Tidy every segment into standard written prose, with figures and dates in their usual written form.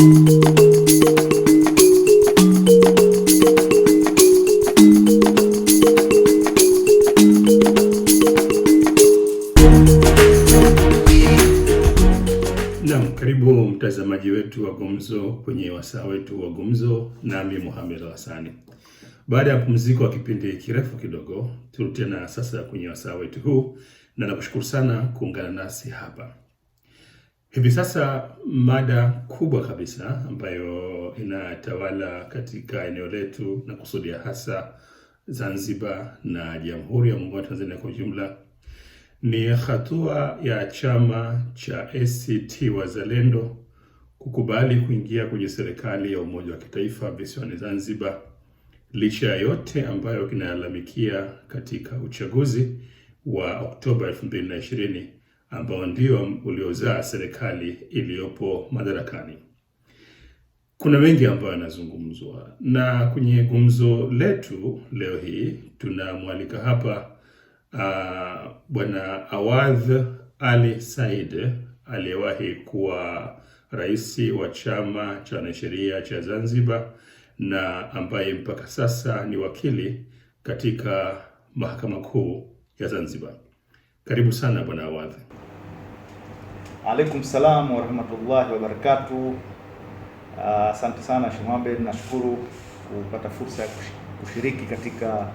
Karibu mtazamaji wetu wa Gumzo kwenye wasaa wetu wa Gumzo, nami Mohamed Hassani. Baada ya pumziko wa kipindi kirefu kidogo, turudi tena sasa kwenye wasaa wetu huu, na nakushukuru sana kuungana nasi hapa. Hivi sasa mada kubwa kabisa ambayo inatawala katika eneo letu na kusudia hasa Zanzibar na Jamhuri ya Muungano wa Tanzania kwa ujumla ni hatua ya chama cha ACT Wazalendo kukubali kuingia kwenye serikali ya umoja wa kitaifa visiwani Zanzibar, licha ya yote ambayo kinalalamikia katika uchaguzi wa Oktoba 2020 ambao ndio uliozaa serikali iliyopo madarakani. Kuna mengi ambayo yanazungumzwa, na kwenye gumzo letu leo hii tunamwalika hapa Bwana Awadh Ali Said, aliyewahi kuwa rais wa chama cha wanasheria cha Zanzibar na ambaye mpaka sasa ni wakili katika Mahakama Kuu ya Zanzibar. Karibu sana Bwana Awadh. Alaikum salam wa rahmatullahi wa barakatuh. Asante sana Sheikh Mohamed, nashukuru kupata fursa ya kushiriki katika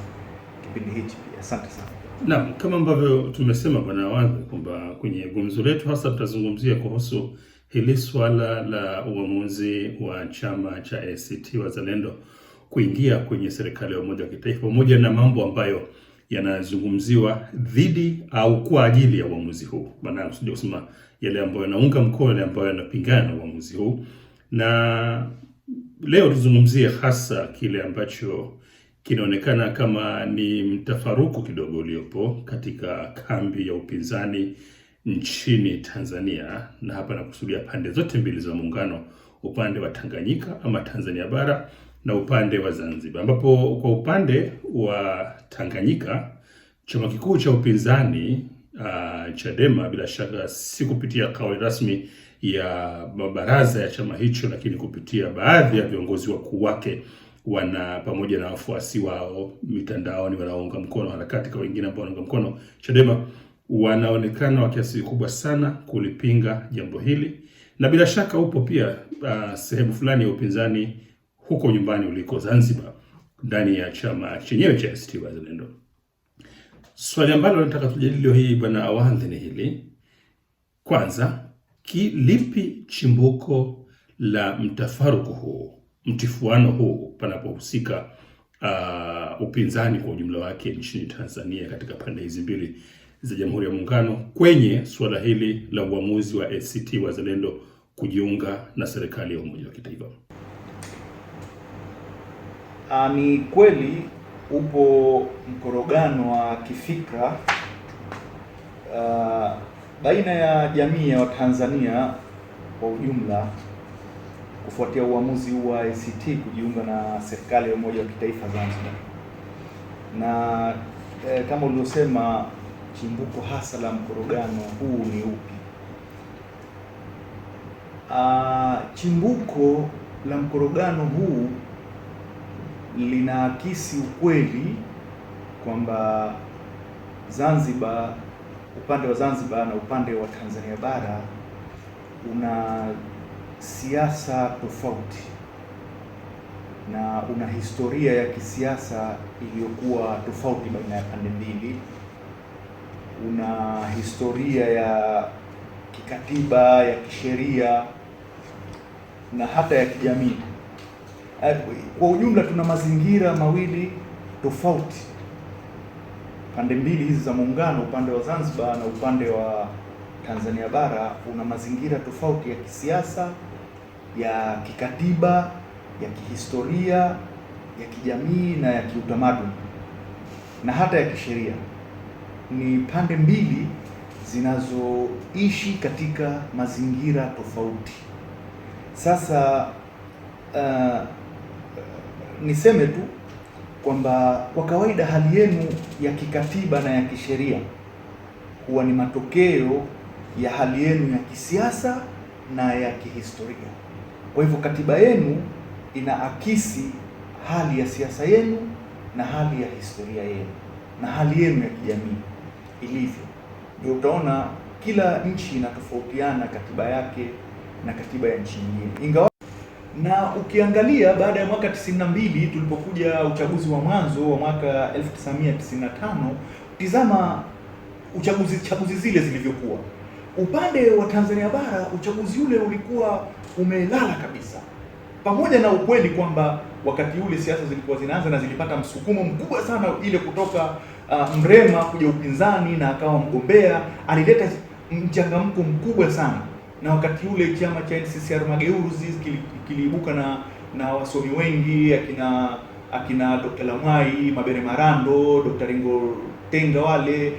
kipindi hichi pia. Asante sana. Naam, kama ambavyo tumesema Bwana Awadh kwamba kwenye gumzo letu hasa tutazungumzia kuhusu hili swala la uamuzi wa chama cha ACT Wazalendo kuingia kwenye serikali ya umoja wa kitaifa, pamoja na mambo ambayo yanazungumziwa dhidi au kwa ajili ya uamuzi huu. Maana usije kusema yale ambayo yanaunga mkono, yale ambayo yanapingana na uamuzi huu. Na leo tuzungumzie hasa kile ambacho kinaonekana kama ni mtafaruku kidogo uliopo katika kambi ya upinzani nchini Tanzania, na hapa nakusudia pande zote mbili za muungano, upande wa Tanganyika ama Tanzania bara na upande wa Zanzibar, ambapo kwa upande wa Tanganyika chama kikuu cha upinzani Chadema, bila shaka si kupitia kauli rasmi ya baraza ya chama hicho, lakini kupitia baadhi ya viongozi wakuu wake pamoja na wafuasi wao mitandaoni wanaounga mkono harakati kwa wengine ambao wanaunga mkono Chadema, wanaonekana wa kiasi kubwa sana kulipinga jambo hili, na bila shaka upo pia sehemu fulani ya upinzani huko nyumbani uliko Zanzibar ndani ya chama chenyewe cha ACT Wazalendo. Swali ambalo nataka tujadili leo hii Bwana Awadh ni hili: kwanza, lipi chimbuko la mtafaruku huu, mtifuano huu panapohusika upinzani kwa ujumla wake nchini Tanzania katika pande hizi mbili za Jamhuri ya Muungano kwenye suala hili la uamuzi wa ACT Wazalendo kujiunga na serikali ya umoja wa kitaifa? Ni kweli upo mkorogano wa kifikra baina ya jamii ya Watanzania kwa ujumla kufuatia uamuzi wa ACT kujiunga na serikali ya umoja wa kitaifa Zanzibar. Na kama ulivyosema, chimbuko hasa la mkorogano huu ni upi? Chimbuko la mkorogano huu linaakisi ukweli kwamba Zanzibar, upande wa Zanzibar na upande wa Tanzania bara una siasa tofauti na una historia ya kisiasa iliyokuwa tofauti baina ya pande mbili. Una historia ya kikatiba, ya kisheria na hata ya kijamii. Kwa ujumla tuna mazingira mawili tofauti, pande mbili hizi za muungano, upande wa Zanzibar na upande wa Tanzania bara, una mazingira tofauti ya kisiasa, ya kikatiba, ya kihistoria, ya kijamii na ya kiutamaduni na hata ya kisheria. Ni pande mbili zinazoishi katika mazingira tofauti. Sasa niseme tu kwamba kwa kawaida hali yenu ya kikatiba na ya kisheria huwa ni matokeo ya hali yenu ya kisiasa na ya kihistoria. Kwa hivyo katiba yenu inaakisi hali ya siasa yenu na hali ya historia yenu na hali yenu ya kijamii ilivyo. Ndio utaona kila nchi inatofautiana katiba yake na katiba ya nchi nyingine. Ingawa na ukiangalia baada ya mwaka 92 tulipokuja uchaguzi wa mwanzo wa mwaka 1995, tizama chaguzi zile zilivyokuwa. Upande wa Tanzania bara uchaguzi ule ulikuwa umelala kabisa, pamoja na ukweli kwamba wakati ule siasa zilikuwa zinaanza na zilipata msukumo mkubwa sana, ile kutoka Mrema kuja upinzani na akawa mgombea, alileta mchangamko mkubwa sana. Na wakati ule chama cha NCCR Mageuzi kiliibuka na wasomi wengi, akina Dr. Lamwai, Mabere Marando, Dr. Ringo Tenga, wale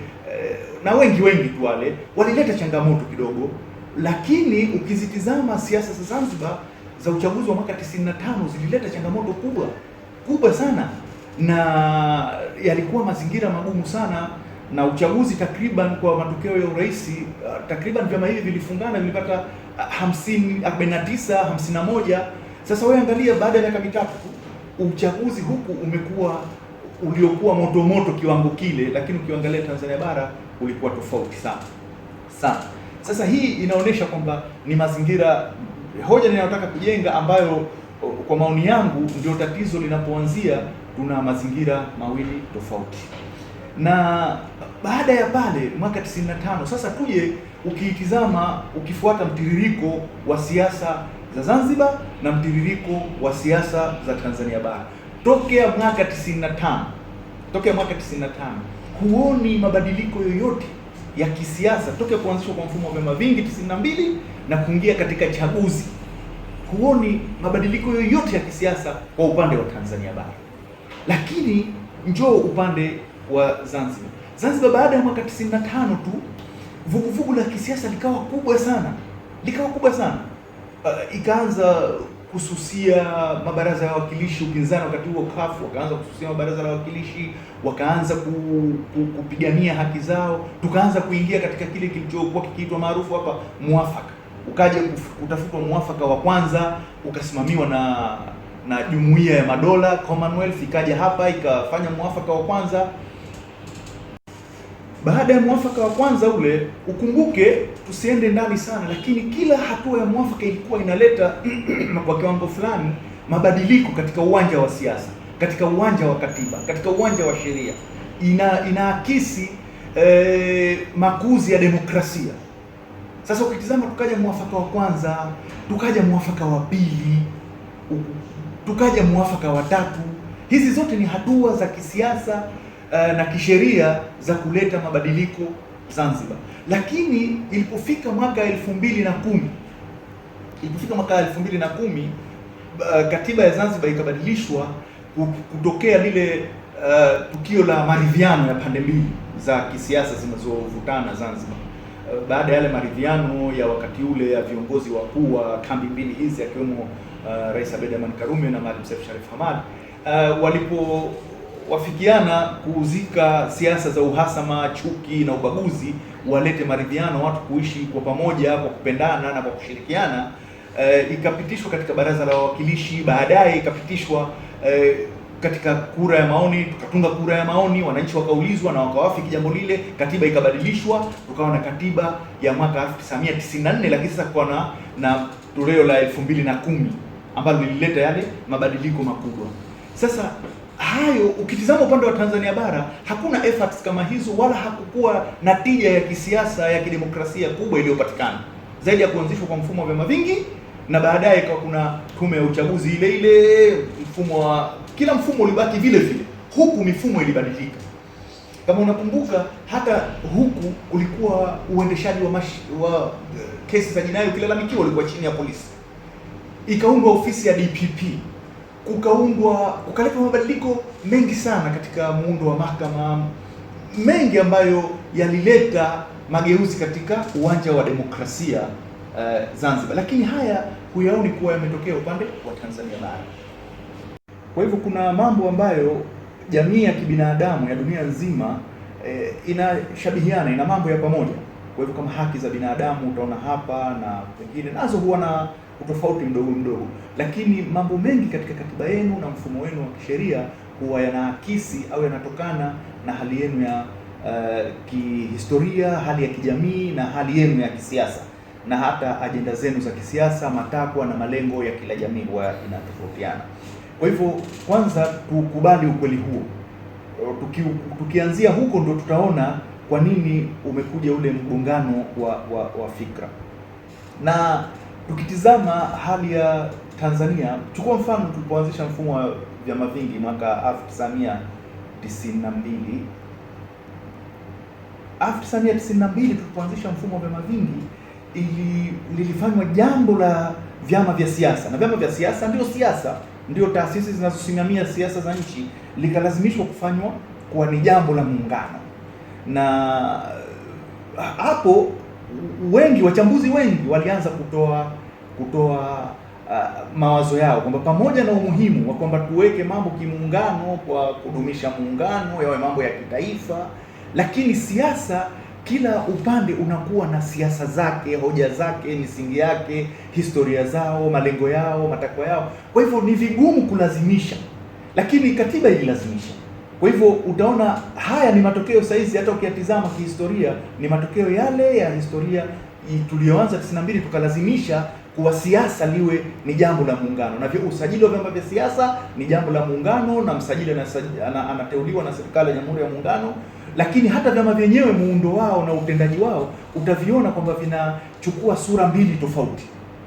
na wengi tu wale walileta changamoto kidogo, lakini ukizitizama siasa za Zanzibar za uchaguzi wa mwaka 95 zilileta changamoto kubwa sana, na yalikuwa mazingira magumu sana, na uchaguzi takriban kwa matokeo ya urais takriban vyama hivi vilifungana, vilipata 49-51. Sasa wewe angalia, baada ya miaka mitatu uchaguzi huku umekuwa uliokuwa moto kiwango kile, lakini ukiangalia Tanzania bara ulikuwa tofauti sana. Sasa hii inaonyesha kwamba ni mazingira, hoja ninayotaka kujenga ambayo kwa maoni yangu ndio tatizo linapoanzia. Tuna mazingira mawili tofauti, na baada ya pale mwaka 95 sasa tuje ukiitizama, ukifuata mtiririko wa siasa za Zanzibar na mtiririko wa siasa za Tanzania bara tokea mwaka 95 huoni mabadiliko yoyote ya kisiasa tokea kuanzishwa kwa mfumo wa vyama vingi 92 na kuingia katika chaguzi. Huoni mabadiliko yoyote ya kisiasa kwa upande wa Tanzania bara. Lakini njoo upande wa Zanzibar baada ya mwaka 95 tu vuguvugu la kisiasa likawa kubwa sana. Ikaanza kususia mabaraza ya wawakilishi, upinzani wakati huo CUF wakaanza kususia mabaraza ya wawakilishi, wakaanza kupigania haki zao, tukaanza kuingia katika kile kilichokuwa kikiitwa maarufu hapa muafaka. Ukaja kutafutwa muafaka wa kwanza, ukasimamiwa na Jumuiya ya Madola, Commonwealth, ikaja hapa ikafanya muafaka wa kwanza. Baada ya muafaka wa kwanza ule, ukumbuke, tusiende ndani sana, lakini kila hatua ya muafaka ilikuwa inaleta kwa kiwango fulani mabadiliko katika uwanja wa siasa, katika uwanja wa katiba, katika uwanja wa sheria. Inaakisi makuzi ya demokrasia. Sasa ukitizama, tukaja muafaka wa kwanza, tukaja muafaka wa pili, tukaja muafaka wa tatu. Hizi zote ni hatua za kisiasa na kisheria za kuleta mabadiliko Zanzibar. Lakini ilipofika mwaka 2010 katiba ya Zanzibar ikabadilishwa kutokea lile tukio la maridhiano ya pande mbili za kisiasa zinazovutana Zanzibar. Baada ya yale maridhiano ya wakati ule ya viongozi wakuu wa kambi mbili hizi akiwemo Rais Abeid Amani Karume na Maalim Seif Sharif Hamad, walipowafikiana kuzika siasa za uhasama, chuki na ubaguzi, walete maridhiano, watu kuishi kwa pamoja kwa kupendana na kwa kushirikiana, ikapitishwa katika baraza la wawakilishi. Baadaye ikapitishwa katika kura ya maoni, tukatunga kura ya maoni, wananchi wakaulizwa na wakawafiki jambo lile, katiba ikabadilishwa, tukawa na katiba ya mwaka 1994, lakini sasa kwa na toleo la 2010 ambalo lilileta yale mabadiliko makubwa. Sasa hayo ukitizama upande wa Tanzania bara hakuna efforts kama hizo, wala hakukuwa na tija ya kisiasa ya kidemokrasia kubwa iliyopatikana zaidi ya kuanzishwa kwa mfumo wa vyama vingi, na baadaye kwa kuna tume ya uchaguzi ile, kila mfumo ulibaki vile, huku mifumo ilibadilika. Kama unakumbuka, hata huku ulikuwa uendeshaji wa kesi za jinai ukilalamikiwa ulikuwa chini ya polisi. Ikaundwa ofisi ya DPP, kukaletwa mabadiliko mengi sana katika muundo wa mahakama, mengi ambayo yalileta mageuzi katika uwanja wa demokrasia Zanzibar. Lakini haya huyaoni kuwa yametokea upande wa Tanzania bara. Kwa hivyo kuna mambo ambayo jamii ya kibinadamu ya dunia nzima inashabihiana, ina mambo ya pamoja. Kwa hivyo kama haki za binadamu utaona hapa, na pengine nazo huwa na utofauti mdogo mdogo, lakini mambo mengi katika katiba yenu na mfumo wenu wa kisheria huwa yanaakisi au yanatokana na hali yenu ya kihistoria, hali ya kijamii na hali yenu ya kisiasa, na hata ajenda zenu za kisiasa, matakwa na malengo ya kila jamii huwa inatofautiana. Kwa hivyo kwanza tukubali ukweli huo. Tukianzia huko ndo tutaona kwa nini umekuja ule mgongano wa fikra. Na tukitizama hali ya Tanzania, chukua mfano tulipoanzisha mfumo wa vyama vingi mwaka 1992. 1992 tulipoanzisha mfumo wa vyama vingi, lilifanywa jambo la vyama vya siasa, na vyama vya siasa ndio taasisi zinazosimamia siasa za nchi, likalazimishwa kufanywa kuwa ni jambo la muungano. Na hapo wachambuzi wengi walianza kutoa mawazo yao kwamba pamoja na umuhimu wa kwamba tuweke mambo kimuungano kwa kudumisha muungano, yawe mambo ya kitaifa, lakini siasa, kila upande unakuwa na siasa zake, hoja zake, misingi yake, historia zao, malengo yao, matakwa yao. Kwa hivyo ni vigumu kulazimisha, lakini katiba ililazimisha. Kwa hivyo utaona haya ni matokeo saizi, hata ukiyatizama kihistoria ni matokeo yale ya historia tulioanza 92, tukalazimisha kuwa siasa liwe ni jambo la muungano, na usajili wa vyama vya siasa ni jambo la muungano, na msajili anateuliwa na serikali ya Jamhuri ya Muungano. Lakini hata vyama vyenyewe, muundo wao na utendaji wao utaviona kwamba vinachukua sura mbili tofauti,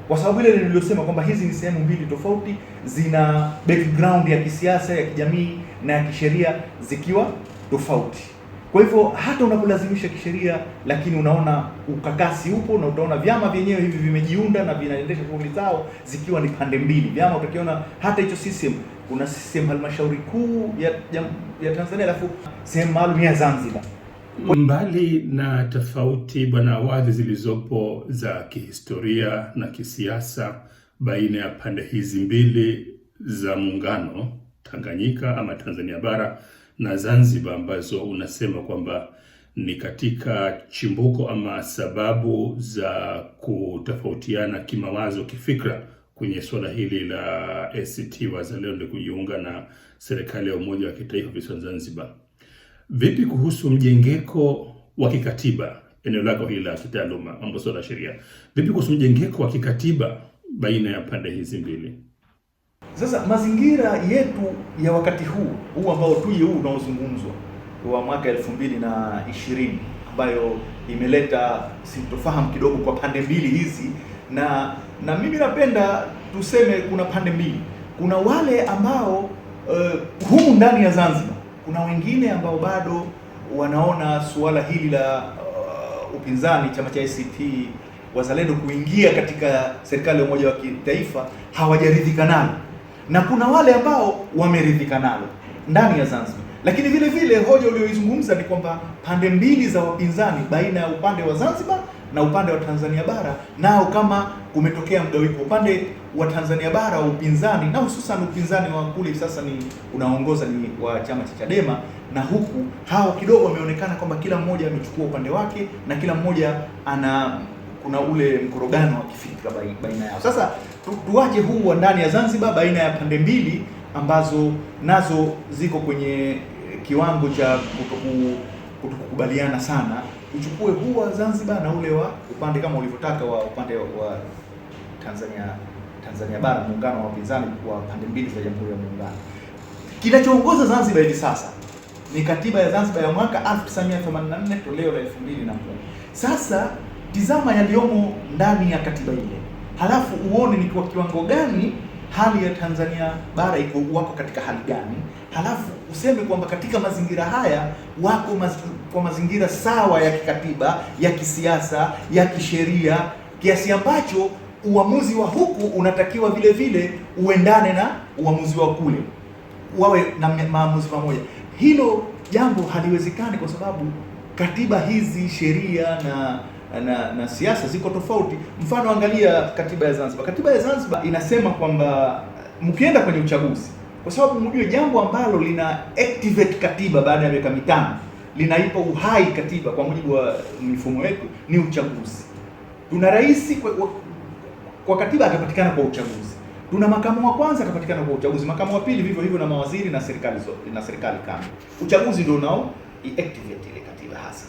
kwa sababu ile niliyosema kwamba hizi ni sehemu mbili tofauti, zina background ya kisiasa, ya kijamii na ya kisheria zikiwa tofauti. Kwa hivyo hata unapolazimisha kisheria, lakini unaona ukakasi upo, na utaona vyama vyenyewe hivi vimejiunda na vinaendesha shughuli zao zikiwa ni pande mbili. Vyama utakiona hata hicho system, kuna system halmashauri kuu ya Tanzania, alafu sehemu maalum ya Zanzibar. Mbali na tofauti bwana Awadhi zilizopo za kihistoria na kisiasa baina ya pande hizi mbili za muungano, Tanganyika ama Tanzania bara na Zanzibar, ambazo unasema kwamba ni katika chimbuko ama sababu za kutofautiana kimawazo, kifikra kwenye suala hili la ACT Wazalendo kujiunga na serikali ya umoja wa kitaifa visiwani Zanzibar. Vipi kuhusu mjengeko wa kikatiba, eneo lako hili la kitaaluma, mambo suala ya sheria, vipi kuhusu mjengeko wa kikatiba baina ya pande hizi mbili? Sasa mazingira yetu ya wakati huu ambao huu unaozungumzwa wa mwaka 2020 ambayo imeleta sintofahamu kidogo kwa pande mbili hizi, na mimi napenda tuseme kuna pande mbili. Kuna wale ambao humu ndani ya Zanzibar, kuna wengine ambao bado wanaona suala hili la upinzani, chama cha ACT Wazalendo kuingia katika serikali ya umoja wa kitaifa hawajaridhika nalo, na kuna wale ambao wameridhika nalo ndani ya Zanzibar. Lakini vile vile hoja ulioizungumza ni kwamba pande mbili za wapinzani baina ya upande wa Zanzibar na upande wa Tanzania bara, nao kama kumetokea mgawiko. Upande wa Tanzania bara wa upinzani, na hususan upinzani wa kule sasa ni unaongoza ni wa chama cha Chadema, na huku hao kidogo wameonekana kwamba kila mmoja amechukua upande wake, na kila mmoja kuna ule mkorogano wa kifikra baina yao. Sasa tuache huu wa ndani ya Zanzibar baina ya pande mbili ambazo nazo ziko kwenye kiwango cha kutokukubaliana sana. Uchukue huu wa Zanzibar na ule wa upande kama ulivyotaka wa upande wa Tanzania bara, muungano wa wapinzani wa pande mbili za Jamhuri ya Muungano. Kinachoongoza Zanzibar hivi sasa ni katiba ya Zanzibar ya mwaka 1984 toleo la 2010. Sasa tizama yaliyomo ndani ya katiba ile, halafu uone ni kwa kiwango gani hali ya Tanzania bara wako katika hali gani, halafu useme kwamba katika mazingira haya wako kwa mazingira sawa ya kikatiba, ya kisiasa, ya kisheria, kiasi ambacho uamuzi wa huku unatakiwa vile vile uendane na uamuzi wa kule, wawe na maamuzi pamoja. Hilo jambo haliwezekani kwa sababu katiba hizi, sheria na siasa ziko tofauti. Mfano, angalia katiba ya Zanzibar. Katiba ya Zanzibar inasema kwamba mkienda kwenye uchaguzi, kwa sababu mjue jambo ambalo lina activate katiba baada ya miaka mitano linaipa uhai katiba kwa mujibu wa mifumo yetu ni uchaguzi. Tuna rais kwa katiba atapatikana kwa uchaguzi. Tuna makamu wa kwanza atapatikana kwa uchaguzi, makamu wa pili vivyo hivyo, na mawaziri na serikali zote na serikali kama. Uchaguzi ndio unao activate ile katiba hasa.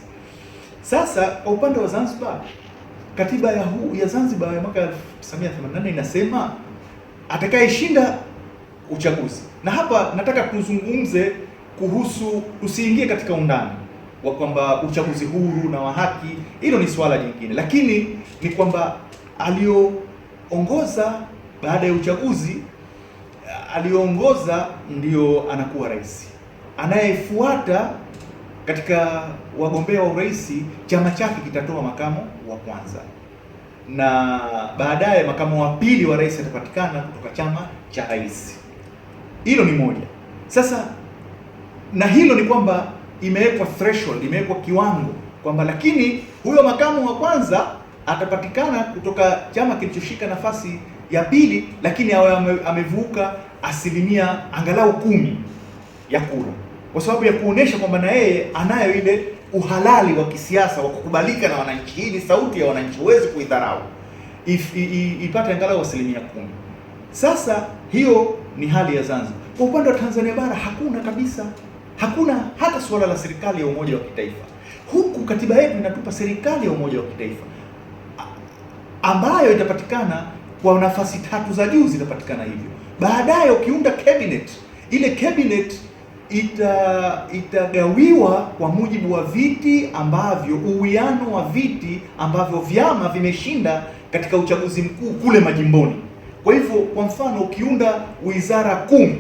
Sasa kwa upande wa Zanzibar, katiba ya Zanzibar ya mwaka 1988 inasema atakayeshinda uchaguzi. Na hapa nataka tuzungumze kuhusu, tusiingie katika undani wa kwamba uchaguzi huru na wa haki, hilo ni swala jingine, lakini ni kwamba alioongoza baada ya uchaguzi, alioongoza ndio anakuwa rais. Anayefuata katika wagombea wa urais, chama chake kitatoa makamu wa kwanza, na baadaye makamu wa pili wa rais atapatikana kutoka chama cha rais. Hilo ni moja. Sasa na hilo ni kwamba imewekwa threshold, imewekwa kiwango kwamba, lakini huyo makamu wa kwanza atapatikana kutoka chama kilichoshika nafasi ya pili, lakini awe amevuka asilimia angalau 10 ya kura, kwa sababu ya kuonesha kwamba na yeye anayo ile uhalali wa kisiasa wa kukubalika na wananchi. Hii ni sauti ya wananchi, huwezi kuidharau, ipate angalau asilimia 10. Sasa hiyo ni hali ya Zanzibar. Kwa upande wa Tanzania bara hakuna kabisa, hakuna hata suala la serikali ya umoja wa kitaifa. Huku katiba yetu inatupa serikali ya umoja wa kitaifa ambayo itapatikana kwa nafasi 3 za juu, zitapatikana hivyo. Baadaye ukiunda cabinet, ile cabinet itagawiwa kwa mujibu wa viti ambavyo, uwiano wa viti ambavyo vyama vimeshinda katika uchaguzi mkuu kule majimboni. Kwa hivyo, kwa mfano, ukiunda wizara 10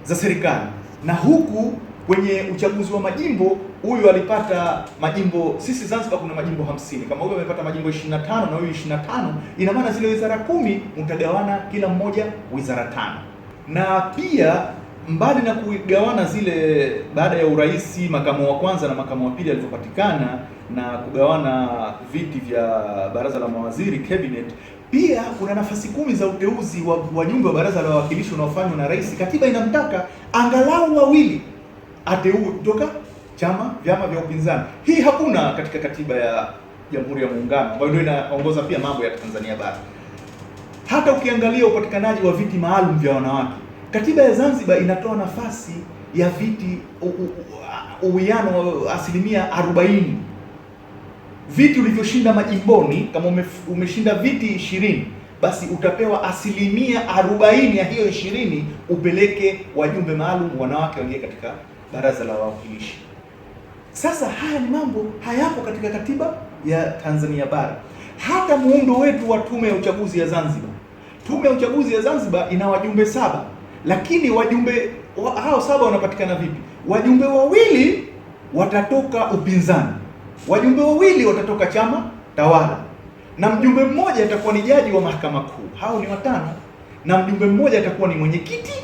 za serikali, na huku kwenye uchaguzi wa majimbo huyu alipata majimbo, sisi Zanzibar kuna majimbo 50, kama huyu amepata majimbo 25 na huyu 25, ina maana zile wizara 10 mtagawana kila mmoja wizara 5. Na pia mbali na kugawana zile baada ya urais, makamu wa kwanza na makamu wa pili alivyopatikana, na kugawana viti vya baraza la mawaziri cabinet, pia kuna nafasi 10 za uteuzi wa wajumbe wa baraza la wawakilishi unaofanywa na rais. Katiba inamtaka angalau wawili ateue kutoka vyama vya upinzani. Hii hakuna katika katiba ya Jamhuri ya Muungano ambayo ndio inaongoza pia mambo ya Tanzania bara. Hata ukiangalia upatikanaji wa viti maalum vya wanawake, katiba ya Zanzibar inatoa nafasi ya viti uwiano asilimia 40. Viti ulivyoshinda majimboni, kama umeshinda viti 20, basi utapewa asilimia 40 ya hiyo 20 upeleke wajumbe maalum wanawake waingie katika baraza la wawakilishi. Sasa haya ni mambo hayapo katika katiba ya Tanzania bara. Hata muundo wetu wa tume ya uchaguzi ya Zanzibar, tume ya uchaguzi ya Zanzibar ina wajumbe 7, lakini wajumbe hao 7 wanapatikana vipi? Wajumbe 2 watatoka upinzani, wajumbe 2 watatoka chama tawala, na mjumbe mmoja atakuwa ni jaji wa mahakama kuu. Hao ni 5, na mjumbe mmoja atakuwa ni mwenyekiti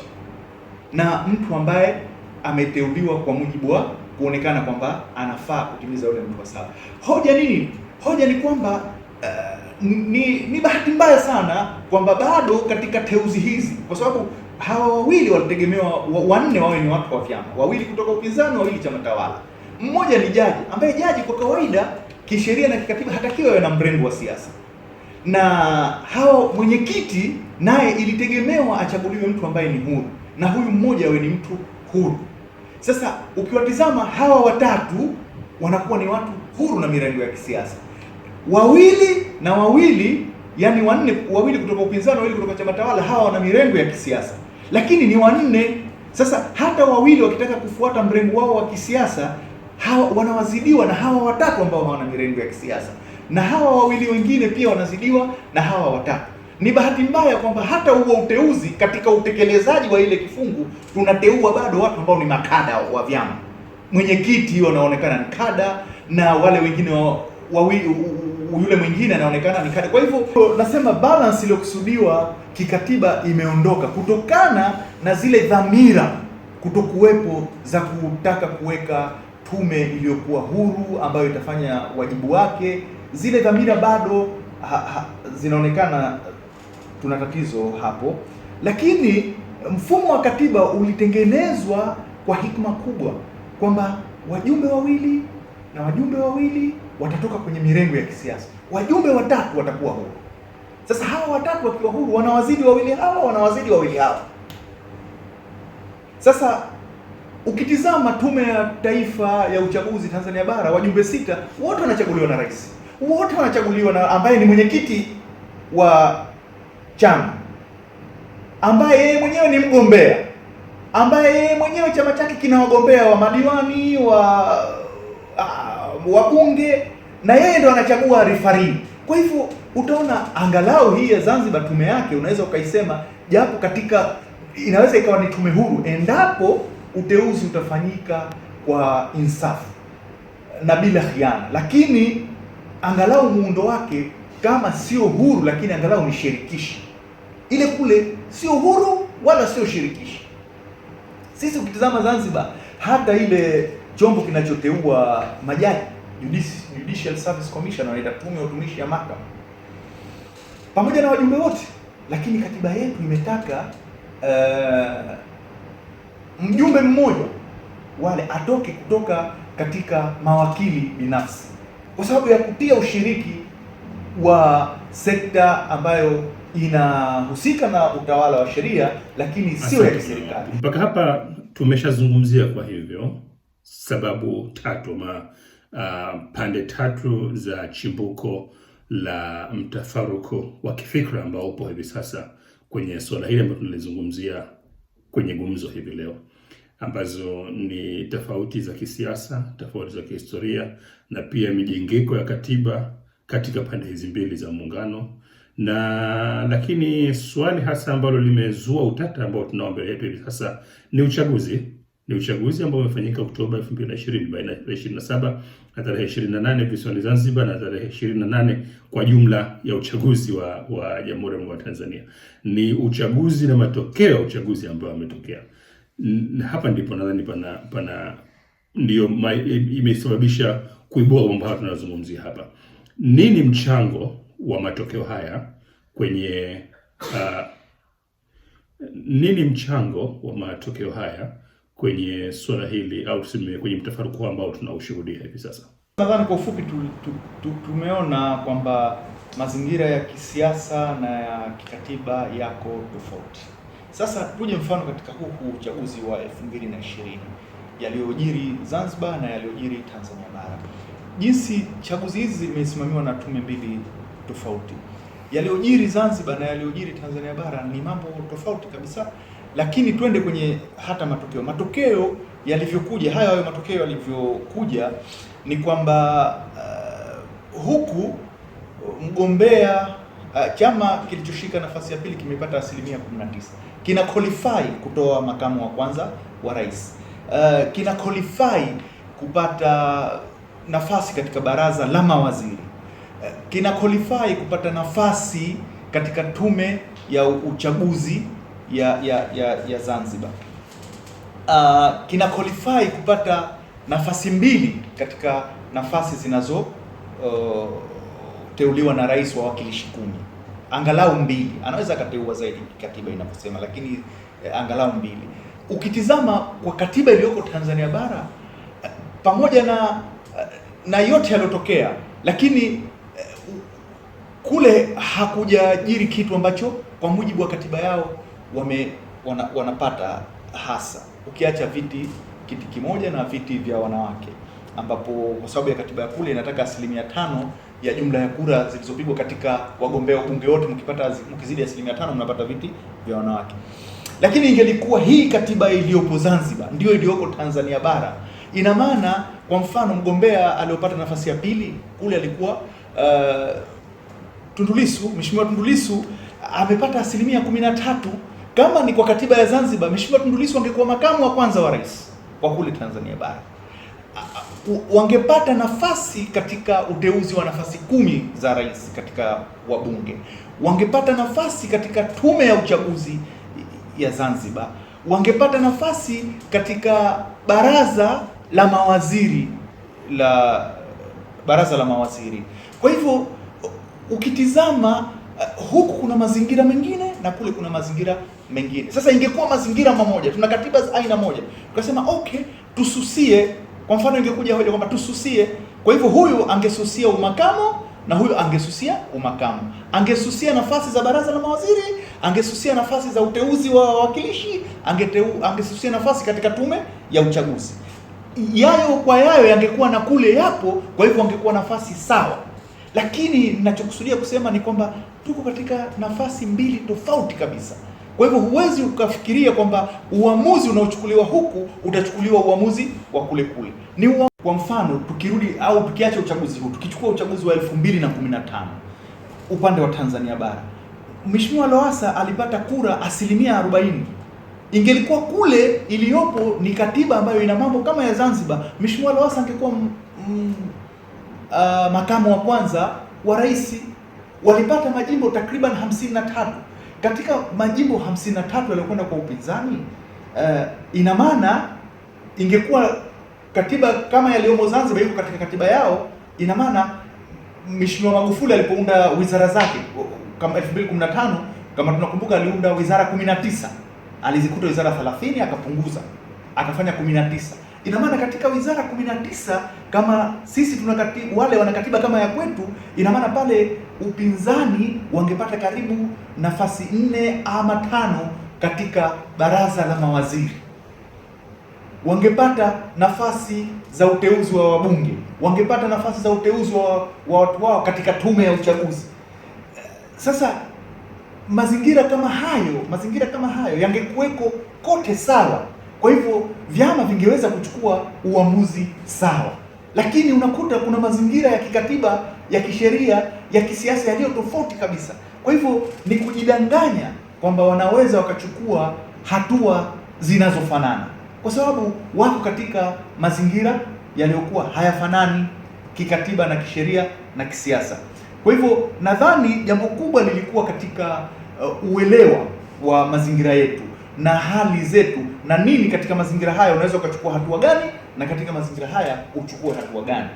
na mtu ambaye ameteuliwa kwa mujibu wa kuonekana kwamba anafaa kutimiza ule mtu wa 7. Hoja nini? Hoja ni kwamba ni bahati mbaya sana kwamba bado katika teuzi hizi, kwa sababu hawa 2 walitegemewa 4 wawe ni watu wa vyama, 2 kutoka upinzani, 2 chama tawala, mmoja ni jaji, ambaye jaji kwa kawaida kisheria na kikatiba hatakiwa awe na mrengo wa siasa, na hao mwenyekiti naye ilitegemewa achaguliwe mtu ambaye ni huru, na huyu mmoja awe ni mtu huru. Sasa ukiwatizama hawa 3 wanakuwa ni watu huru na mirengo ya kisiasa, 2 na 2, yani 4, 2 kutoka upinzani, 2 kutoka chama tawala, hawa wana mirengo ya kisiasa, lakini ni 4. Sasa hata 2 wakitaka kufuata mrengo wao wa kisiasa, hawa wanawazidiwa na hawa 3 ambao hawana mirengo ya kisiasa, na hawa 2 wengine pia wanazidiwa na hawa 3. Ni bahati mbaya kwamba hata huo uteuzi katika utekelezaji wa ile kifungu tunateua bado watu ambao ni makada wa vyama. Mwenyekiti wanaonekana ni kada, na wale wengine yule mwingine anaonekana ni kada. Kwa hivyo nasema balance iliyokusudiwa kikatiba imeondoka kutokana na zile dhamira kutokuwepo za kutaka kuweka tume iliyokuwa huru ambayo itafanya wajibu wake. Zile dhamira bado zinaonekana tuna tatizo hapo, lakini mfumo wa katiba ulitengenezwa kwa hikma kubwa kwamba wajumbe wawili na wajumbe wawili watatoka kwenye mirengo ya kisiasa, wajumbe watatu watakuwa huru. Sasa hawa watatu wakiwa huru wanawazidi wawili hawa. Sasa ukitizama Tume ya Taifa ya Uchaguzi Tanzania Bara, wajumbe 6 wote wanachaguliwa na rais, wote wanachaguliwa na ambaye ni mwenyekiti wa chama, ambaye yeye mwenyewe ni mgombea, ambaye yeye mwenyewe chama chake kina wagombea wa madiwani, wabunge, na yeye ndo anachagua referee. Kwa hivyo utaona angalau hii ya Zanzibar tume yake unaweza ukaisema japo katika inaweza ikawa ni tume huru endapo uteuzi utafanyika kwa insafu na bila khiana, lakini angalau muundo wake kama sio huru, lakini angalau ni shirikishi. Ile kule sio huru wala sio shirikishi. Sisi ukitizama Zanzibar, hata ile chombo kinachoteua majaji, Judicial Service Commission, wanaita tume ya utumishi ya mahakama, pamoja na wajumbe wote, lakini katiba yetu imetaka mjumbe mmoja wale atoke kutoka katika mawakili binafsi, kwa sababu ya kutia ushiriki wa sekta ambayo inahusika na utawala wa sheria, lakini sio ya kiserikali. Mpaka hapa tumeshazungumzia kwa hivyo sababu tatu pande tatu za chimbuko la mtafaruku wa kifikra ambao upo hivi sasa kwenye suala hili ambalo tunalizungumzia kwenye gumzo hivi leo, ambazo ni tofauti za kisiasa, tofauti za kihistoria, na pia mijengeko ya katiba katika pande hizi mbili za muungano. Lakini swali hasa ambalo limezua utata ambao tunao mbele yetu hivi sasa ni uchaguzi ambao umefanyika Oktoba 2020 baina ya 27 na tarehe 28 visiwani Zanzibar na tarehe 28 kwa jumla ya uchaguzi wa Jamhuri ya Muungano wa Tanzania. Ni uchaguzi na matokeo ya uchaguzi ambayo yametokea. Hapa ndipo nadhani ndio imesababisha kuibua mambo haya tunazungumzia hapa. Nini mchango wa matokeo haya kwenye kwenye swala hili, au tuseme kwenye mtafaruku ambao tunaushuhudia hivi sasa? Nadhani kwa ufupi tumeona kwamba mazingira ya kisiasa na ya kikatiba yako tofauti. Sasa tuje mfano katika huu uchaguzi wa 2020 yaliyojiri Zanzibar na yaliyojiri Tanzania Bara. Jinsi chaguzi hizi zimesimamiwa na tume mbili tofauti. Yaliyojiri Zanzibar na yaliyojiri Tanzania Bara ni mambo tofauti kabisa, lakini twende kwenye hata matokeo yalivyokuja. Hayo matokeo yalivyokuja ni kwamba huku mgombea chama kilichoshika nafasi ya pili kimepata 19%, kina qualify kutoa makamu wa kwanza wa rais, kina qualify kupata nafasi katika baraza la mawaziri, kina qualify kupata nafasi katika tume ya uchaguzi ya Zanzibar, kina qualify kupata nafasi 2 katika nafasi zinazo teuliwa na rais wa wakilishi 10, angalau 2. Anaweza akateua zaidi katiba inavyosema, lakini angalau 2. Ukitizama kwa katiba iliyoko Tanzania Bara, pamoja na yote yaliyotokea, lakini kule hakujajiri kitu ambacho kwa mujibu wa katiba yao wanapata hasa, ukiacha kiti kimoja na viti vya wanawake, ambapo kwa sababu ya katiba ya kule inataka 5% ya jumla ya kura zilizopigwa katika wagombea ubunge wote, mkizidi 5% mnapata viti vya wanawake. Lakini ingelikuwa hii katiba iliyopo Zanzibar ndio iliyoko Tanzania Bara, ina maana kwa mfano mgombea aliyopata nafasi ya pili kule alikuwa Mheshimiwa Tundu Lissu amepata 13%. Kama ni kwa katiba ya Zanzibar, Mheshimiwa Tundu Lissu angekuwa makamu wa kwanza wa rais kwa kule Tanzania Bara. Wangepata nafasi katika uteuzi wa nafasi 10 za rais katika wabunge. Wangepata nafasi katika tume ya uchaguzi ya Zanzibar. Wangepata nafasi katika baraza la mawaziri. Kwa hivyo ukitizama huku kuna mazingira mengine na kule kuna mazingira mengine. Sasa ingekuwa mazingira mamoja, tuna katiba za aina moja, tukasema okay, tususie. Kwa mfano ingekuja hoja kwamba tususie, kwa hivyo huyu angesusia umakamo na huyu angesusia umakamo, angesusia nafasi za baraza la mawaziri, angesusia nafasi za uteuzi wa wawakilishi, angesusia nafasi katika tume ya uchaguzi. Yayo kwa yayo yangekuwa na kule yapo, kwa hivyo angekuwa nafasi sawa. Lakini ninachokusudia kusema ni kwamba tuko katika nafasi mbili tofauti kabisa. Kwa hivyo huwezi ukafikiria kwamba uamuzi unaochukuliwa huku utachukuliwa uamuzi wa kule kule. Kwa mfano tukirudi au tukiacha uchaguzi huu, tukichukua uchaguzi wa 2015 upande wa Tanzania bara, Mheshimiwa Lowassa alipata kura 40%. Ingelikuwa kule iliyopo ni katiba ambayo ina mambo kama ya Zanzibar, Mheshimiwa Lowassa angekuwa makamu wa kwanza wa rais. Walipata majimbo takriban 53. Katika majimbo 53 yaliyokwenda kwa upinzani, ina maana ingekuwa katiba kama yaliyomo Zanzibar iko katika katiba yao, ina maana Mheshimiwa Magufuli alipounda wizara zake kama 2015, kama tunakumbuka, aliunda wizara 19, alizikuta wizara 30 akapunguza akafanya 19. Ina maana katika wizara 19 kama sisi wale wana katiba kama ya kwetu, ina maana pale upinzani wangepata karibu nafasi 4 ama 5 katika baraza la mawaziri, wangepata nafasi za uteuzi wa wabunge, wangepata nafasi za uteuzi wa watu wao katika tume ya uchaguzi. Sasa mazingira kama hayo yangekuweko kote sawa. Kwa hivyo vyama vingeweza kuchukua uamuzi sawa, lakini unakuta kuna mazingira ya kikatiba, ya kisheria, ya kisiasa yaliyo tofauti kabisa. Kwa hivyo ni kujidanganya kwamba wanaweza wakachukua hatua zinazofanana, kwa sababu wako katika mazingira yaliyokuwa hayafanani kikatiba na kisheria na kisiasa. Kwa hivyo nadhani jambo kubwa lilikuwa katika uelewa wa mazingira yetu na hali zetu, na nini katika mazingira haya unaweza ukachukua hatua gani, na katika mazingira haya uchukue hatua gani,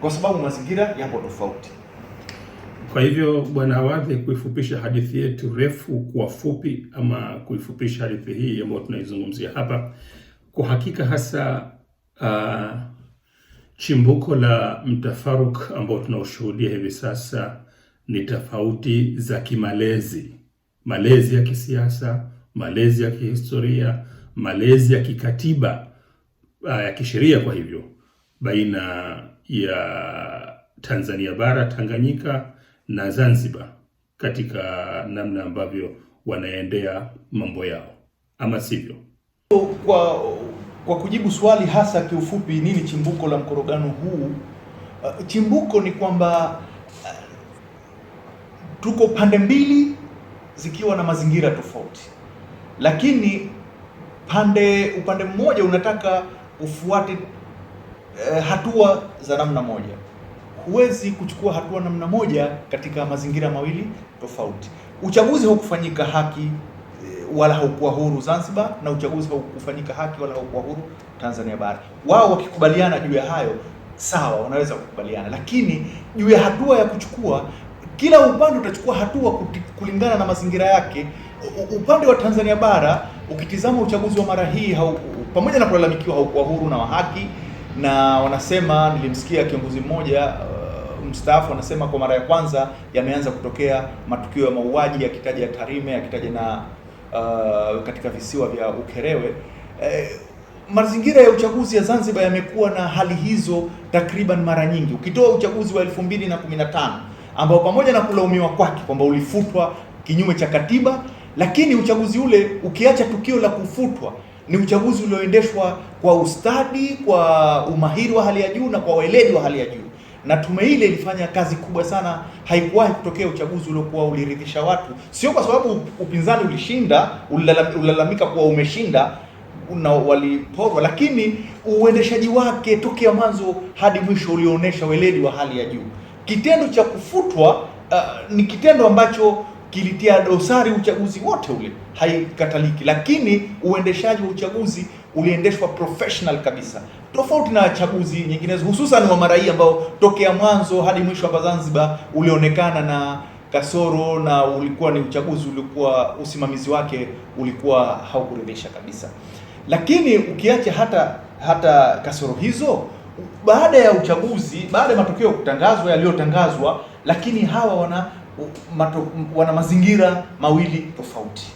kwa sababu mazingira yapo tofauti. Kwa hivyo Bwana Awadhi, kuifupisha hadithi yetu refu kwa fupi, ama kuifupisha hadithi hii ambayo tunaizungumzia hapa, kwa hakika hasa chimbuko la mtafaruk ambao tunaoshuhudia hivi sasa ni tofauti za kimalezi, malezi ya kisiasa, malezi ya kihistoria, malezi ya kikatiba, ya kisheria, kwa hivyo baina ya Tanzania bara, Tanganyika na Zanzibar, katika namna ambavyo wanaendea mambo yao, ama sivyo? Kwa kujibu swali hasa kiufupi, nini chimbuko la mkorogano huu? Chimbuko ni kwamba tuko pande mbili zikiwa na mazingira tofauti, lakini upande mmoja unataka ufuate hatua za namna moja. Huwezi kuchukua hatua namna moja katika mazingira mawili tofauti. Uchaguzi haukufanyika haki wala haukuwa huru Zanzibar, na uchaguzi haukufanyika haki wala haukuwa huru Tanzania bara. Wao wakikubaliana juu ya hayo sawa, wanaweza kukubaliana, lakini juu ya hatua ya kuchukua, kila upande utachukua hatua kulingana na mazingira yake. Upande wa Tanzania bara ukitizama uchaguzi wa mara hii pamoja na kulalamikiwa haukuwa huru na wa haki, na wanasema, nilimsikia kiongozi mmoja mstaafu anasema kwa mara ya kwanza yameanza kutokea matukio ya mauaji, yakitaja Tarime, yakitaja na katika visiwa vya Ukerewe. Mazingira ya uchaguzi ya Zanzibar yamekuwa na hali hizo takriban mara nyingi, ukitoa uchaguzi wa 2015 ambao pamoja na kulaumiwa kwake kwamba ulifutwa kinyume cha katiba, lakini uchaguzi ule, ukiacha tukio la kufutwa, ni uchaguzi ulioendeshwa kwa ustadi, kwa umahiri wa hali ya juu na kwa weledi wa hali ya juu, na tume ile ilifanya kazi kubwa sana. Haikuwahi kutokea uchaguzi uliokuwa uliridhisha watu, sio kwa sababu upinzani ulishinda, ulalamika kuwa umeshinda na waliporwa, lakini uendeshaji wake tokea mwanzo hadi mwisho ulionyesha weledi wa hali ya juu. Kitendo cha kufutwa ni kitendo ambacho kilitia dosari uchaguzi wote ule, haikataliki, lakini uendeshaji wa uchaguzi uliendeshwa professional kabisa, tofauti na chaguzi nyinginezo, hususan wa mara hii ambao tokea mwanzo hadi mwisho hapa Zanzibar ulionekana na kasoro, na ulikuwa ni uchaguzi ulikuwa usimamizi wake ulikuwa haukuridhisha kabisa. Lakini ukiacha hata hata kasoro hizo baada ya uchaguzi, baada ya matokeo kutangazwa yaliyotangazwa, lakini hawa wana mazingira mawili tofauti.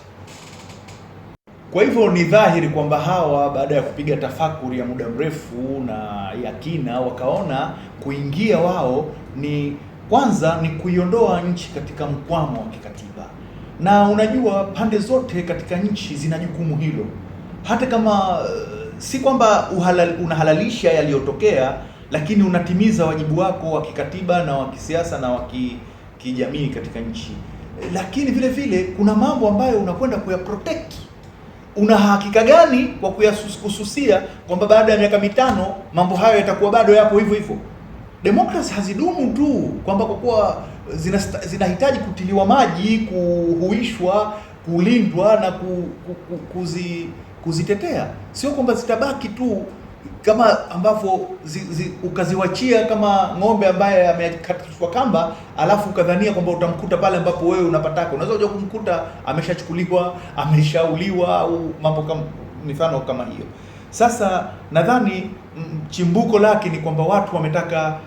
Kwa hivyo ni dhahiri kwamba hawa baada ya kupiga tafakuri ya muda mrefu na ya kina, wakaona kuingia wao ni kwanza ni kuiondoa nchi katika mkwamo wa kikatiba. Na unajua pande zote katika nchi zina jukumu hilo, hata kama si kwamba unahalalisha yaliyotokea, lakini unatimiza wajibu wako wa kikatiba na wa kisiasa na wa kijamii katika nchi. Lakini vile vile kuna mambo ambayo unakwenda kuyaprotect. Una hakika gani kwa kususia kwamba baada ya miaka 5 mambo hayo yatakuwa bado yapo hivyo hivyo? Demokrasi hazidumu tu kwamba kwa kuwa zinahitaji kutiliwa maji, kuhuishwa, kulindwa na kuzitetea. Sio kwamba zitabaki tu kama ambavyo ukaziwachia kama ng'ombe ambaye amekatishwa kamba, alafu ukadhania kwamba utamkuta pale ambapo wewe unapataka. Unaweza kuja kumkuta ameshachukuliwa, ameshauliwa au mambo kama mifano kama hiyo. Sasa nadhani chimbuko lake ni kwamba watu wametaka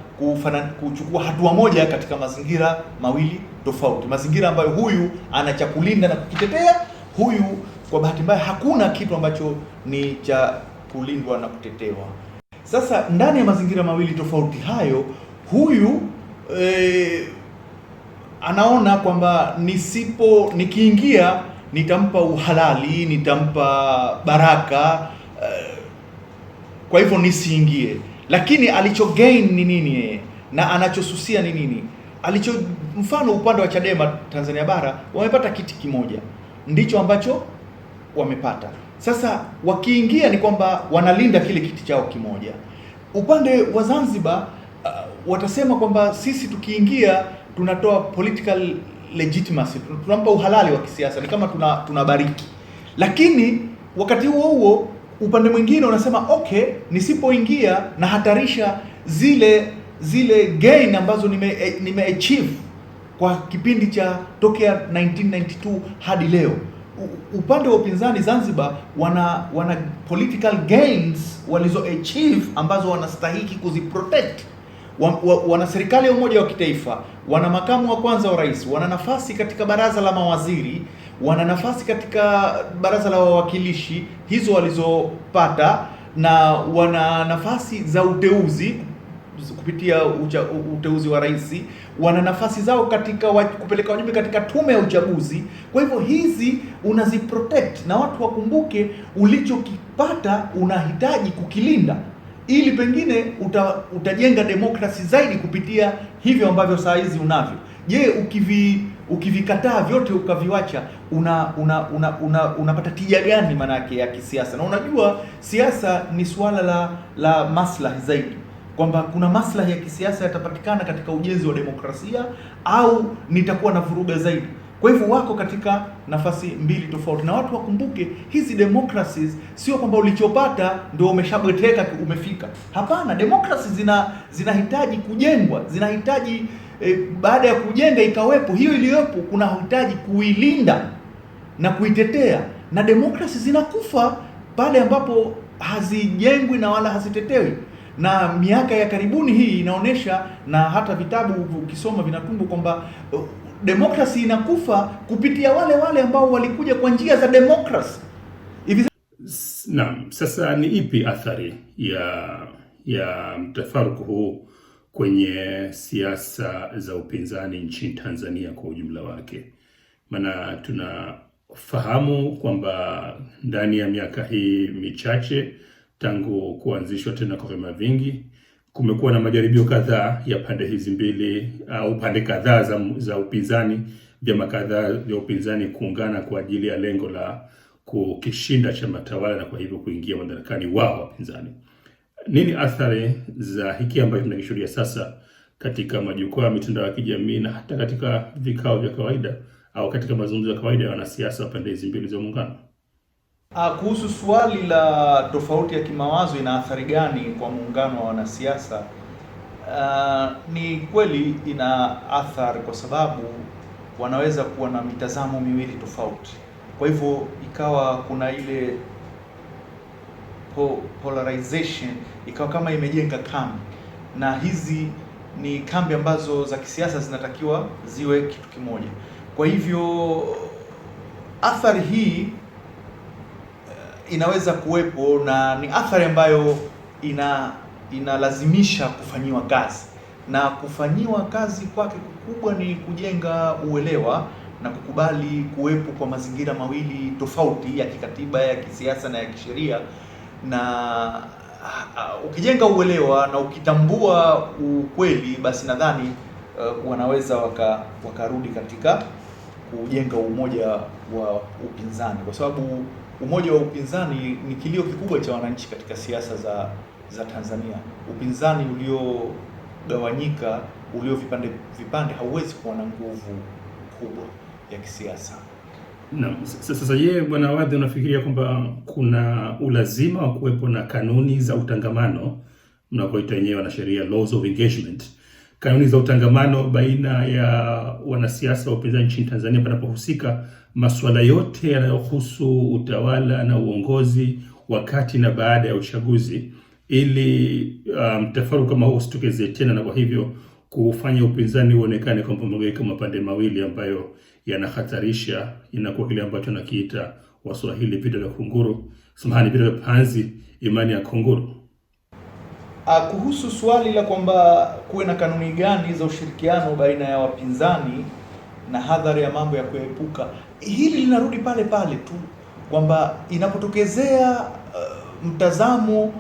kuchukua hatua moja katika mazingira mawili tofauti, mazingira ambayo huyu ana cha kulinda na kukitetea, huyu kwa bahati mbaya hakuna kitu ambacho ni cha kulindwa na kutetewa. Sasa ndani ya mazingira mawili tofauti hayo, huyu anaona kwamba nikiingia nitampa uhalali, nitampa baraka, kwa hivyo nisiingie. Lakini alicho gain ni nini na anachosusia ni nini? Mfano upande wa Chadema Tanzania bara wamepata kiti kimoja, ndicho ambacho wamepata. Sasa wakiingia ni kwamba wanalinda kile kiti chao kimoja. Upande wa Zanzibar watasema kwamba sisi tukiingia tunatoa political legitimacy, tunampa uhalali wa kisiasa, ni kama tunabariki. Lakini wakati huo huo upande mwingine unasema okay, nisipoingia na hatarisha zile gain ambazo nime achieve kwa kipindi cha tokea 1992 hadi leo. Upande wa upinzani Zanzibar wana political gains walizo achieve ambazo wanastahiki kuziprotect. Wana serikali ya umoja wa kitaifa, wana makamu wa kwanza wa rais, wana nafasi katika baraza la mawaziri, wana nafasi katika baraza la wawakilishi hizo walizopata, na wana nafasi za uteuzi kupitia uteuzi wa rais, wana nafasi zao katika kupeleka wajumbe katika tume ya uchaguzi. Kwa hivyo hizi unaziprotect, na watu wakumbuke ulichokipata unahitaji kukilinda, ili pengine utajenga demokrasi zaidi kupitia hivyo ambavyo saa hizi unavyo. Je, ukivikataa vyote ukaviwacha, unapata tija gani maana yake ya kisiasa? Na unajua siasa ni suala la maslahi zaidi, kwamba kuna maslahi ya kisiasa yatapatikana katika ujenzi wa demokrasia au nitakuwa na vuruga zaidi. Kwa hivyo wako katika nafasi mbili tofauti, na watu wakumbuke hizi democracies sio kwamba ulichopata ndio umeshabweteka umefika. Hapana, democracies zinahitaji kujengwa, zinahitaji baada ya kujenga ikawepo hiyo iliyopo, kuna hitaji kuilinda na kuitetea, na democracies zinakufa pale ambapo hazijengwi na wala hazitetewi. Na miaka ya karibuni hii inaonyesha, na hata vitabu ukisoma vinatungwa kwamba demokrasi inakufa kupitia wale ambao walikuja kwa njia za demokrasi. Naam, sasa ni ipi athari ya mtafaruku huu kwenye siasa za upinzani nchini Tanzania kwa ujumla wake? Maana tunafahamu kwamba ndani ya miaka hii michache tangu kuanzishwa tena kwa vyama vingi, kumekuwa na majaribio kadhaa ya pande hizi mbili au pande kadhaa za upinzani, vyama kadhaa vya upinzani kuungana kwa ajili ya lengo la kukishinda chama tawala na kwa hivyo kuingia madarakani wao wapinzani. Nini athari za hiki ambacho tunakishuhudia sasa katika majukwaa ya mitandao ya kijamii na hata katika vikao vya kawaida au katika mazungumzo ya kawaida ya wanasiasa wa pande hizi mbili za muungano? Kuhusu swali la tofauti ya kimawazo ina athari gani kwa muungano wa wanasiasa, ni kweli ina athari, kwa sababu wanaweza kuwa na mitazamo miwili tofauti. Kwa hivyo ikawa kuna ile polarization ikawa kama imejenga kambi, na hizi ni kambi ambazo za kisiasa zinatakiwa ziwe kitu kimoja. Kwa hivyo athari hii inaweza kuwepo, na ni athari ambayo inalazimisha kufanyiwa kazi, na kufanyiwa kazi kwake kukubwa ni kujenga uelewa na kukubali kuwepo kwa mazingira mawili tofauti ya kikatiba, ya kisiasa na ya kisheria. Na ukijenga uelewa na ukitambua ukweli, basi nadhani wanaweza wakarudi katika kujenga umoja wa upinzani, kwa sababu umoja wa upinzani ni kilio kikubwa cha wananchi katika siasa za Tanzania. Upinzani uliogawanyika, ulio vipande hauwezi kuwa na nguvu kubwa ya kisiasa. Na sasa je, Bwana Awadhi, unafikiria kwamba kuna ulazima wa kuwepo na kanuni za utangamano mnakoita wenyewe wanasheria laws of engagement, kanuni za utangamano baina ya wanasiasa wa upinzani nchini Tanzania panapohusika masuala yote yanayohusu utawala na uongozi wakati na baada ya uchaguzi, ili mtafaruku kama huo usitokeze tena, na kwa hivyo kufanya upinzani uonekane kwamba umegawika mapande mawili ambayo yanahatarisha, inakuwa kile ambacho nakiita Waswahili vita vya kunguru, samahani, vita vya panzi, imani ya kunguru. Kuhusu swali la kwamba kuwe na kanuni gani za ushirikiano baina ya wapinzani na hadhari ya mambo ya kuepuka, hili linarudi pale pale tu kwamba inapotokezea mtazamo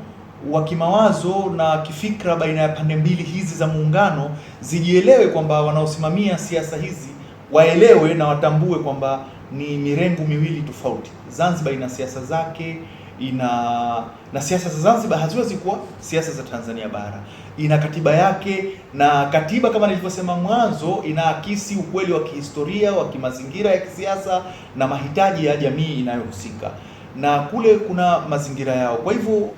wa kimawazo na kifikra baina ya pande mbili hizi za muungano, zijielewe kwamba wanaosimamia siasa hizi waelewe na watambue kwamba ni mirengo miwili tofauti. Zanzibar ina siasa zake, na siasa za Zanzibar haziwezi kuwa siasa za Tanzania bara. Ina katiba yake, na katiba kama nilivyosema mwanzo inaakisi ukweli wa kihistoria, wa kimazingira ya kisiasa na mahitaji ya jamii inayohusika, na kule kuna mazingira yao. Kwa hivyo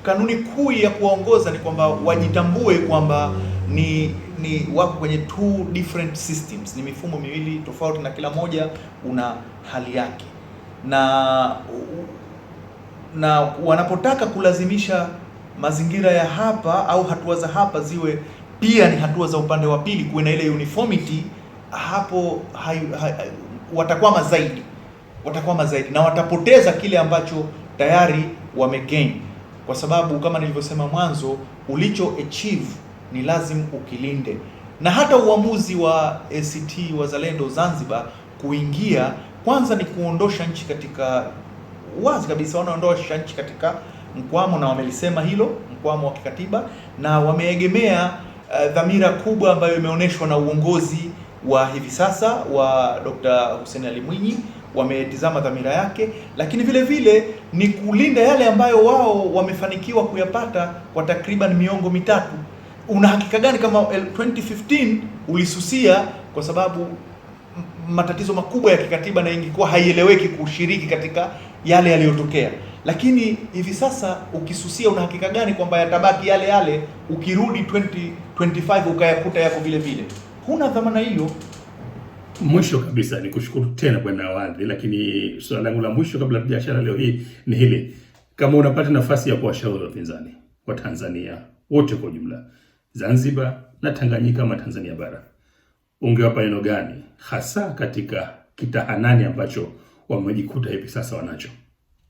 kanuni kuu ya kuwaongoza ni kwamba wajitambue kwamba ni wako kwenye two different systems, ni mifumo miwili tofauti na kila moja una hali yake, na wanapotaka kulazimisha mazingira ya hapa au hatua za hapa ziwe pia ni hatua za upande wa pili, kuwe na ile uniformity, hapo watakwama zaidi na watapoteza kile ambacho tayari wamegain, kwa sababu kama nilivyosema mwanzo, ulicho achieve ni lazima ukilinde. Na hata uamuzi wa ACT Wazalendo Zanzibar kuingia, kwanza ni kuondosha nchi katika, wazi kabisa wanaondosha nchi katika mkwamo, na wamelisema hilo, mkwamo wa kikatiba, na wameegemea dhamira kubwa ambayo imeonyeshwa na uongozi wa hivi sasa wa Dr. Hussein Ali Mwinyi. Wametizama dhamira yake, lakini vile vile ni kulinda yale ambayo wao wamefanikiwa kuyapata kwa takriban miongo mitatu. Una hakika gani kama 2015 ulisusia kwa sababu matatizo makubwa ya kikatiba na ingekuwa haieleweki kushiriki katika yale yaliyotokea? Lakini hivi sasa ukisusia, una hakika gani kwamba yatabaki yale yale ukirudi 2025 ukayakuta yako vile vile? Huna dhamana hiyo. Mwisho kabisa ni kushukuru tena Bwana Awadhi, lakini swala langu la mwisho kabla biashara leo hii ni hili: kama unapata nafasi ya kuwashauri wapinzani wa Tanzania wote kwa jumla, Zanzibar na Tanganyika ama Tanzania bara, ungewapa neno gani hasa katika kitahanani ambacho wamejikuta hivi sasa wanacho?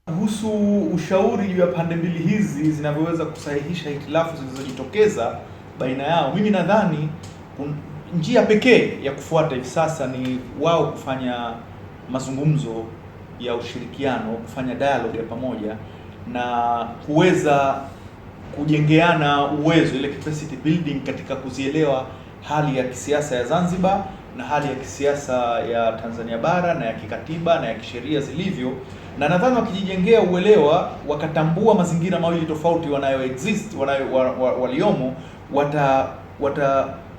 Kuhusu ushauri juu ya pande mbili hizi zinavyoweza kusahihisha hitilafu zilizojitokeza baina yao, mimi nadhani njia pekee ya kufuata hivi sasa ni wao kufanya mazungumzo ya ushirikiano, kufanya dialogue ya pamoja na kuweza kujengeana uwezo, ile capacity building katika kuzielewa hali ya kisiasa ya Zanzibar na hali ya kisiasa ya Tanzania bara na ya kikatiba na ya kisheria zilivyo. Na nadhani wakijijengea uelewa, wakatambua mazingira mawili tofauti waliomo,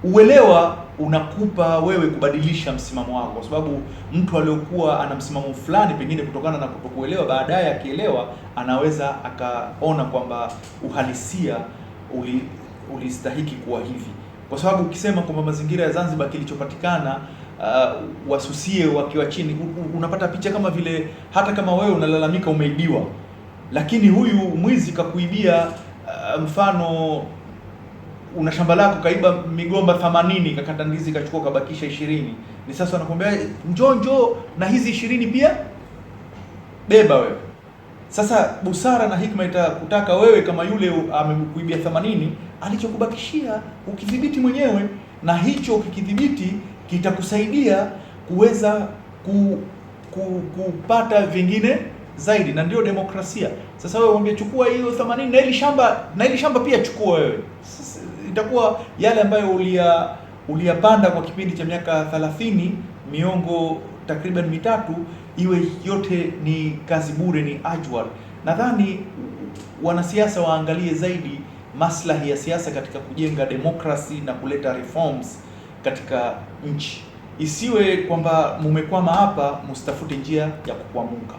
uelewa unakupa wewe kubadilisha msimamo wako, kwa sababu mtu aliyokuwa ana msimamo fulani pengine kutokana na kutokuelewa, baadaye akielewa anaweza akaona kwamba uhalisia ulistahiki kuwa hivi. Kwa sababu ukisema kwamba mazingira ya Zanzibar kilichopatikana wasusie wakiwa chini, unapata picha kama vile hata kama wewe unalalamika umeibiwa, lakini huyu mwizi kakuibia, mfano una shamba lako kaiba migomba 80, kakata ndizi kachukua kabakisha 20. Ni sasa anakuambia njoo na hizi 20 pia beba wewe. Sasa busara na hikma itakutaka wewe kama yule amekuibia 80, alichokubakishia ukidhibiti mwenyewe, na hicho ukikidhibiti kitakusaidia kuweza kupata vingine zaidi, na ndio demokrasia. Sasa wewe mwambie chukua hiyo 80 na hili shamba pia chukua wewe. Sasa itakuwa yale ambayo uliyapanda kwa kipindi cha miaka 30, miongo takriban 3, iwe yote ni kazi bure, ni ajwar. Nadhani wanasiasa waangalie zaidi maslahi ya siasa katika kujenga demokrasi na kuleta reforms katika nchi. Isiwe kwamba mumekwama hapa, msitafute njia ya kukwamuka.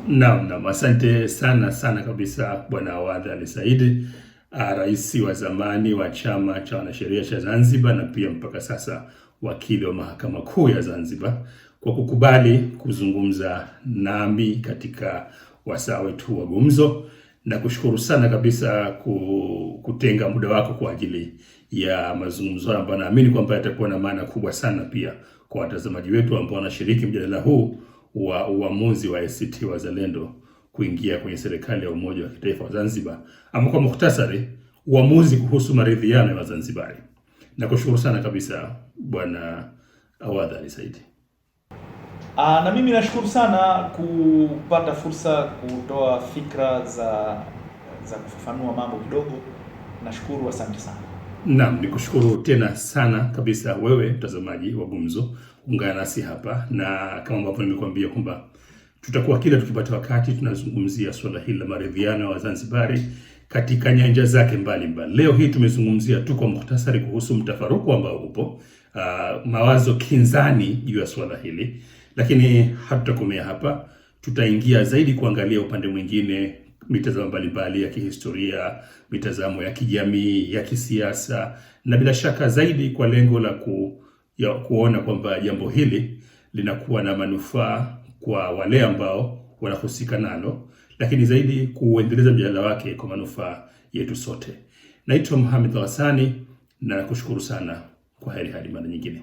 Naam, asante sana kabisa Bwana Awadh Ali Said, rais wa zamani wa chama cha wanasheria cha Zanzibar na pia mpaka sasa wakili wa mahakama kuu ya Zanzibar, kwa kukubali kuzungumza nami katika wasaa wetu wa gumzo, na kushukuru sana kabisa kutenga muda wako kwa ajili ya mazungumzo ambayo naamini kwamba yatakuwa na maana kubwa sana pia kwa watazamaji wetu ambao wanashiriki mjadala huu wa uamuzi wa ACT Wazalendo kuingia kwenye serikali ya umoja wa kitaifa wa Zanzibar, ama kwa mukhtasari uamuzi kuhusu maridhiano ya Wazanzibari. Na kushukuru sana kabisa Bwana Awadh Ali Said. Na mimi nashukuru sana kupata fursa kutoa fikra za kufafanua mambo kidogo. Nashukuru, asante sana. Naam, nikushukuru tena sana kabisa wewe mtazamaji wa Gumzo, ungana nasi hapa, na kama ambavyo nimekuambia kwamba tutakuwa kila tukipata wakati tunazungumzia swala hili la maridhiano wa Zanzibari katika nyanja zake mbalimbali. Leo hii tumezungumzia tu kwa mukhtasari kuhusu mtafaruku ambao upo, mawazo kinzani juu ya swala hili, lakini hatutakomea hapa. Tutaingia zaidi kuangalia upande mwingine, mitazamo mbalimbali ya kihistoria, mitazamo ya kijamii, ya kisiasa, na bila shaka zaidi kwa lengo la kuona kwamba jambo hili linakuwa na manufaa kwa wale ambao wanahusika nalo, lakini zaidi kuendeleza mjadala wake kwa manufaa yetu sote. Naitwa Mohamed Hassani na kushukuru sana. Kwa heri hadi mara nyingine.